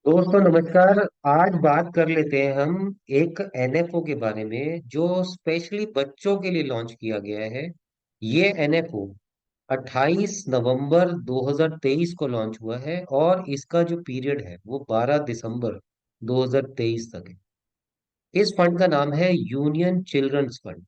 दोस्तों नमस्कार। आज बात कर लेते हैं हम एक एनएफओ के बारे में जो स्पेशली बच्चों के लिए लॉन्च किया गया है। ये एनएफओ 28 नवंबर 2023 को लॉन्च हुआ है और इसका जो पीरियड है वो 12 दिसंबर 2023 तक है। इस फंड का नाम है यूनियन चिल्ड्रंस फंड।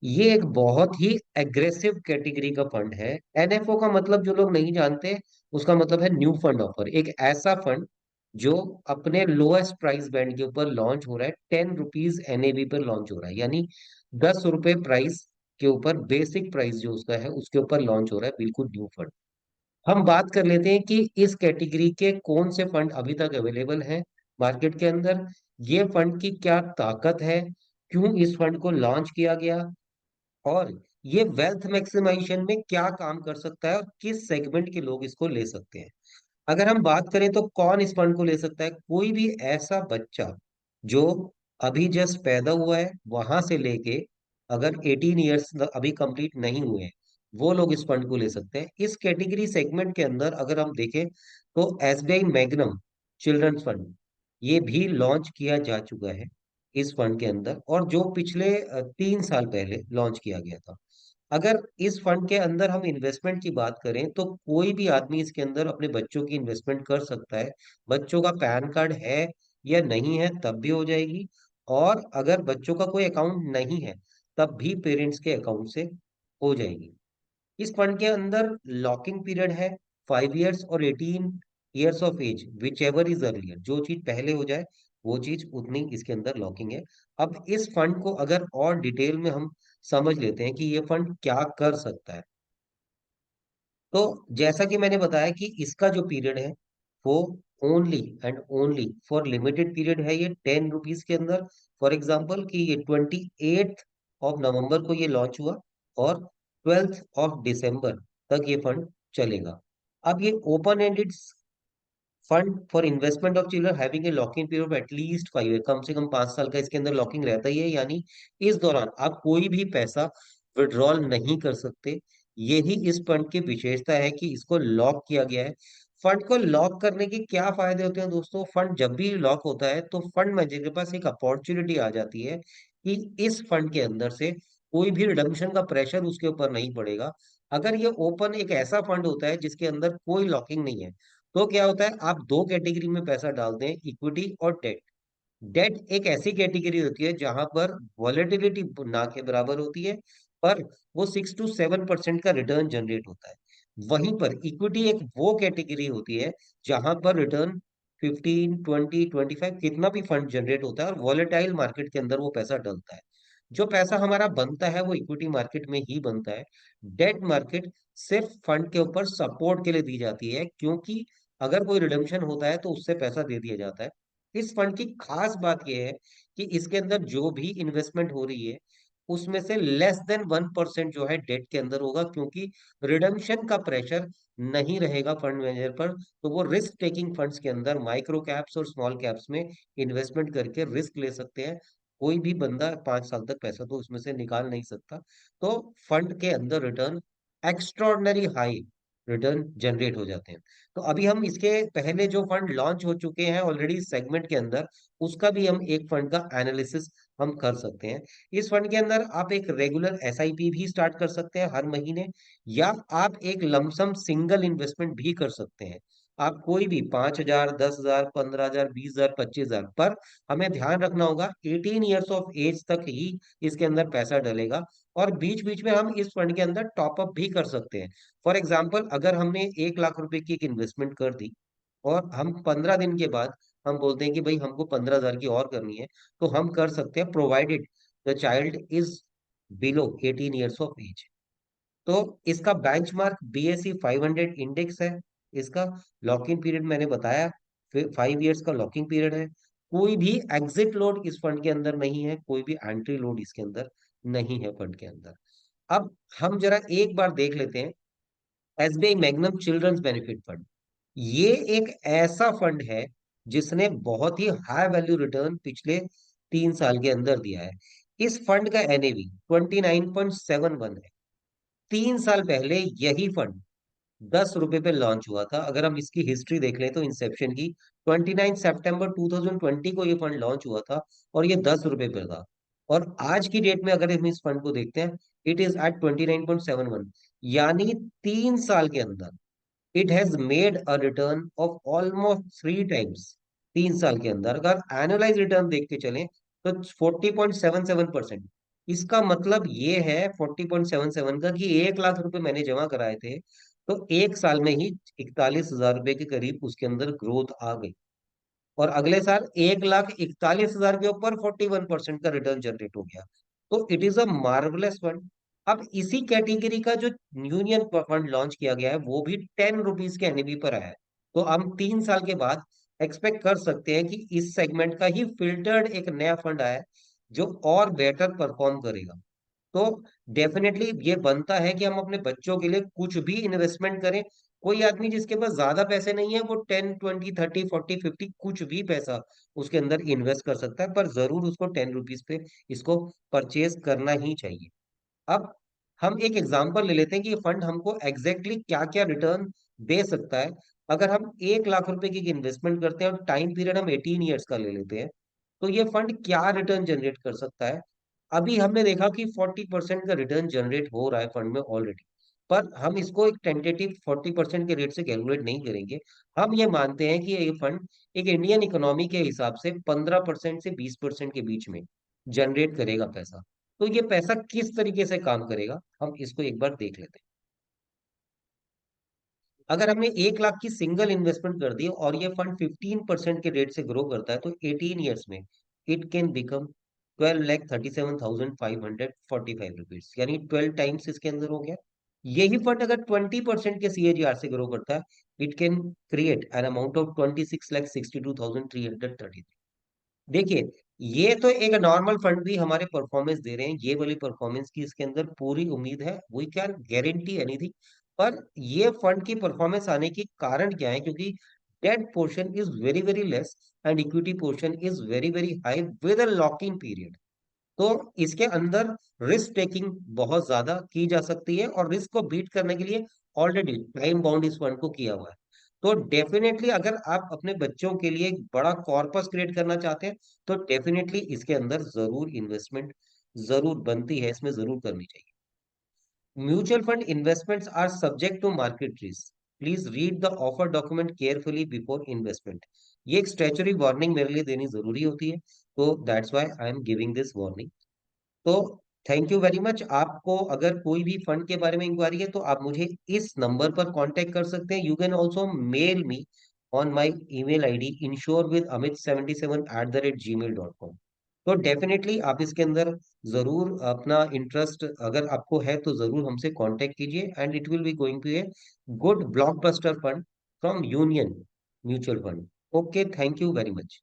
ये एक बहुत ही एग्रेसिव कैटेगरी का फंड है। एनएफओ का मतलब जो लोग नहीं जानते, उसका मतलब है न्यू फंड ऑफर। एक ऐसा फंड जो अपने लोएस्ट प्राइस बैंड के ऊपर लॉन्च हो रहा है। 10 रुपीज एनएवी पर लॉन्च हो रहा है, यानी 10 रुपए प्राइस के ऊपर बेसिक प्राइस जो उसका है उसके ऊपर लॉन्च हो रहा है, बिल्कुल न्यू फंड। हम बात कर लेते हैं कि इस कैटेगरी के कौन से फंड अभी तक अवेलेबल हैं मार्केट के अंदर। ये फंड की क्या ताकत है, क्यों इस फंड को लॉन्च किया गया, और ये वेल्थ मैक्सिमाइजेशन में क्या काम कर सकता है और किस सेगमेंट के लोग इसको ले सकते हैं। अगर हम बात करें तो कौन इस फंड को ले सकता है? कोई भी ऐसा बच्चा जो अभी जस्ट पैदा हुआ है वहां से लेके, अगर 18 ईयर्स अभी कंप्लीट नहीं हुए हैं, वो लोग इस फंड को ले सकते हैं। इस कैटेगरी सेगमेंट के अंदर अगर हम देखें तो एसबीआई मैग्नम चिल्ड्रंस फंड ये भी लॉन्च किया जा चुका है इस फंड के अंदर, और जो पिछले 3 साल पहले लॉन्च किया गया था। अगर इस फंड के अंदर हम इन्वेस्टमेंट की बात करें तो कोई भी आदमी इसके अंदर अपने बच्चों की इन्वेस्टमेंट कर सकता है। बच्चों का पैन कार्ड है या नहीं है तब भी हो जाएगी, और अगर बच्चों का कोई अकाउंट नहीं है तब भी पेरेंट्स के अकाउंट से हो जाएगी। इस फंड के अंदर लॉकिंग पीरियड है 5 ईयर्स और 18 years of age, whichever is earlier. जो चीज पहले हो जाए वो चीज उतनी इसके अंदर लॉकिंग है। अब इस फंड को अगर और डिटेल में हम समझ लेते हैं कि ये फंड क्या कर सकता है, तो जैसा कि मैंने बताया कि इसका जो पीरियड है वो only and only for limited period है। ये 10 रुपीज के अंदर, फॉर एग्जाम्पल कि ये 28 नवंबर को ये लॉन्च हुआ और 12 दिसंबर तक ये फंड चलेगा। अब ये open ended fund for investment of children having a locking period of at least 5 year, कम से कम 5 साल का इसके अंदर लॉकिंग रहता ही है, यानी इस दौरान आप कोई भी पैसा विड्रॉल नहीं कर सकते। यही इस फंड की विशेषता है कि इसको लॉक किया गया है। फंड को लॉक करने के क्या फायदे होते हैं दोस्तों? फंड जब भी लॉक होता है तो फंड मैनेजर के पास एक अपॉर्चुनिटी आ जाती है कि इस फंड के अंदर से कोई भी रिडम्पशन का प्रेशर उसके ऊपर नहीं पड़ेगा। अगर ये ओपन एक ऐसा फंड होता है जिसके अंदर कोई लॉकिंग नहीं है, तो क्या होता है, आप दो कैटेगरी में पैसा डालते हैं, इक्विटी और डेट। डेट एक ऐसी कैटेगरी होती है जहां पर वॉलेटिलिटी ना के बराबर होती है, पर वो 6 to 7% का रिटर्न जनरेट होता है। वहीं पर इक्विटी एक वो कैटेगरी होती है जहां पर रिटर्न 15, 20, 25 कितना भी फंड जनरेट होता है, और वॉलेटाइल मार्केट के अंदर वो पैसा डलता है। जो पैसा हमारा बनता है वो इक्विटी मार्केट में ही बनता है। डेट मार्केट सिर्फ फंड के ऊपर सपोर्ट के लिए दी जाती है, क्योंकि अगर कोई रिडम्पशन होता है तो उससे पैसा दे दिया जाता है। इस फंड की खास बात यह है कि इसके अंदर जो भी इन्वेस्टमेंट हो रही है उसमें से लेस देन 1% जो है डेट के अंदर होगा, क्योंकि रिडम्पशन का प्रेशर नहीं रहेगा फंड मैनेजर पर। तो वो रिस्क टेकिंग फंड्स के अंदर माइक्रो कैप्स और स्मॉल कैप्स में इन्वेस्टमेंट करके रिस्क ले सकते हैं। कोई भी बंदा 5 साल तक पैसा तो उसमें से निकाल नहीं सकता। तो फंड के अंदर return extraordinary high return generate हो जाते हैं। तो अभी हम इसके पहले जो फंड लॉन्च हो चुके हैं ऑलरेडी सेगमेंट के अंदर, उसका भी हम एक फंड का एनालिसिस हम कर सकते हैं। इस फंड के अंदर आप एक रेगुलर एसआईपी भी स्टार्ट कर सकते हैं हर महीने, या आप एक लमसम सिंगल इन्वेस्टमेंट भी कर सकते हैं। आप कोई भी 5,000, 10,000, 15,000, 20,000, 25,000, पर हमें ध्यान रखना होगा 18 ईयर्स ऑफ एज तक ही इसके अंदर पैसा डलेगा। और बीच बीच में हम इस फंड के अंदर टॉपअप भी कर सकते हैं। फॉर एग्जाम्पल, अगर हमने 1 लाख रुपए की एक इन्वेस्टमेंट कर दी और हम 15 दिन के बाद हम बोलते हैं कि भाई हमको 15,000 की और करनी है, तो हम कर सकते हैं, provided the child is below 18 years of age. तो इसका बेंचमार्क बीएसई 500 इंडेक्स है। इसका लॉकिंग पीरियड मैंने बताया, 5 ईयर्स का लॉकिंग पीरियड है। कोई भी एग्जिट लोड इस फंड के अंदर नहीं है, कोई भी एंट्री लोड इसके अंदर नहीं है फंड के अंदर। अब हम जरा एक बार देख लेते हैं SBI Magnum Children's Benefit Fund. ये एक ऐसा फंड है जिसने बहुत ही हाई वैल्यू रिटर्न पिछले 3 साल के अंदर दिया है। इस फंड का एनएवी 29.71 है। 3 साल पहले यही फंड 10 रुपए पे लॉन्च हुआ था। अगर हम इसकी हिस्ट्री देख लें तो इंसेप्शन की, 29 सितंबर 2020 को ये फंड लॉन्च हुआ था और ये 10 रुपए पे था। और आज की डेट में अगर हम इस फंड को देखते हैं, इट इज एट 29.71, यानी 3 साल के अंदर it has made a return of almost 3 times. 3 साल के अंदर अगर एनुअलाइज रिटर्न देख के चलें तो 40.77%। इसका मतलब ये है 40.77 का कि 1 लाख रुपए मैंने जमा कराए थे, तो 1 साल में ही 41,000 रुपए के करीब उसके अंदर ग्रोथ आ गई। और अगले साल 1,41,000 के ऊपर 41% का रिटर्न जनरेट हो गया। तो it is a marvellous fund. अब इसी कैटेगरी का जो यूनियन फंड लॉन्च किया गया है वो भी ₹10 के एनएबी पर आया है। तो हम 3 साल के बाद एक्सपेक्ट कर सकते हैं कि इस सेगमेंट का ही फिल्टर्ड एक नया फंड आया है जो और बेटर परफॉर्म करेगा। तो डेफिनेटली ये बनता है कि हम अपने बच्चों के लिए कुछ भी इन्वेस्टमेंट करें। कोई आदमी जिसके पास ज्यादा पैसे नहीं है वो 10, 20, 30, 40, 50 कुछ भी पैसा उसके अंदर इन्वेस्ट कर सकता है, पर जरूर उसको ₹10 पे इसको परचेज करना ही चाहिए। अब हम एक एग्जांपल ले लेते हैं कि ये फंड हमको एग्जैक्टली क्या क्या रिटर्न दे सकता है। अगर हम 1 लाख रुपए की इन्वेस्टमेंट करते हैं और टाइम पीरियड हम 18 ईयर्स का ले लेते हैं, तो ये फंड क्या रिटर्न जनरेट कर सकता है। अभी हमने देखा कि 40% का रिटर्न जनरेट हो रहा है फंड में ऑलरेडी, पर हम इसको एक टेंटेटिव 40% के रेट से कैलकुलेट नहीं करेंगे। हम ये मानते हैं कि ये फंड एक इंडियन इकोनॉमी के हिसाब से 15% से 20% के बीच में जनरेट करेगा पैसा। तो ये पैसा किस तरीके से काम करेगा, हम इसको एक बार देख लेते हैं। अगर हमने 1 लाख की सिंगल इन्वेस्टमेंट कर दी और ये फंड 15% के रेट से ग्रो करता है, तो 18 ईयर्स में इट कैन बिकम 12,37,545 रुपीज, यानी 12 टाइम्स इसके अंदर हो गया। यही फंड अगर 20% के सीएजीआर से ग्रो करता है, it can create an amount of 26,62,330। देखिए, ये तो एक नॉर्मल फंड भी हमारे परफॉर्मेंस दे रहे हैं, ये वाली परफॉर्मेंस की इसके अंदर पूरी उम्मीद है, वी कैन गारंटी एनीथिंग। पर ये फंड की परफॉर्मेंस आने की कारण क्या है, क्योंकि debt portion is very very less and equity portion is very very high with a lock in period. तो इसके अंदर रिस्क टेकिंग बहुत ज्यादा की जा सकती है और रिस्क को बीट करने के लिए ऑलरेडी टाइम बाउंड इस फंड को किया हुआ है। तो डेफिनेटली अगर आप अपने बच्चों के लिए एक बड़ा कॉर्पस क्रिएट करना चाहते हैं, तो डेफिनेटली इसके अंदर जरूर इन्वेस्टमेंट जरूर बनती है, इसमें जरूर करनी चाहिए। Mutual fund investments are subject to market risk, please read the offer document carefully before investment. ये एक स्टैच्यूटरी वार्निंग मेरे लिए देनी जरूरी होती है, तो that's why I am giving this warning. तो थैंक यू वेरी मच। आपको अगर कोई भी फंड के बारे में इंक्वायरी है तो आप मुझे इस नंबर पर कांटेक्ट कर सकते हैं। You can also mail me on my email ID insure with amit77@gmail.com। तो डेफिनेटली आप इसके अंदर जरूर अपना इंटरेस्ट अगर आपको है तो जरूर हमसे कांटेक्ट कीजिए, and it will be going to a good blockbuster fund from Union mutual fund. Okay, thank you very much.